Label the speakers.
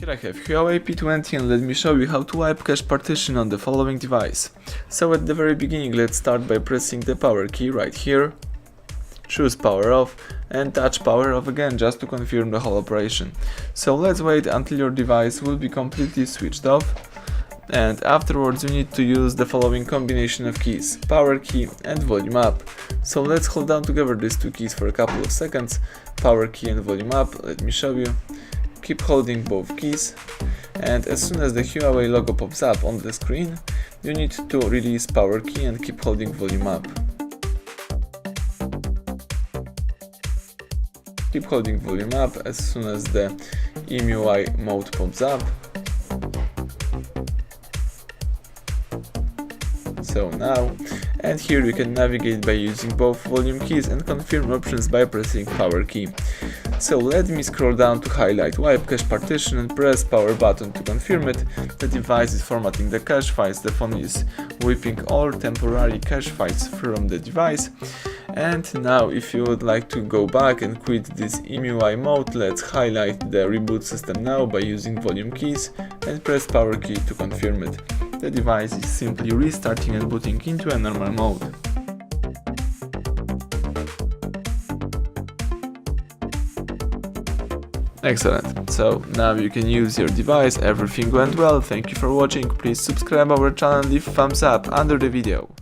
Speaker 1: Here I have HUAWEI P20 and let me show you how to wipe cache partition on the following device. So at the very beginning, let's start by pressing the power key right here, choose power off and touch power off again just to confirm the whole operation. So let's wait until your device will be completely switched off, and afterwards you need to use the following combination of keys, power key and volume up. So let's hold down together these two keys for a couple of seconds, power key and volume up. Let me show you. Keep holding both keys, and as soon as the HUAWEI logo pops up on the screen, you need to release power key and keep holding volume up. Keep holding volume up as soon as the EMUI mode pops up. So now, and here you can navigate by using both volume keys and confirm options by pressing power key. So let me scroll down to highlight wipe cache partition and press power button to confirm it. The device is formatting the cache files, the phone is wiping all temporary cache files from the device. And now if you would like to go back and quit this EMUI mode, let's highlight the reboot system now by using volume keys and press power key to confirm it. The device is simply restarting and booting into a normal mode. Excellent, so now you can use your device, everything went well, thank you for watching, please subscribe our channel and leave thumbs up under the video.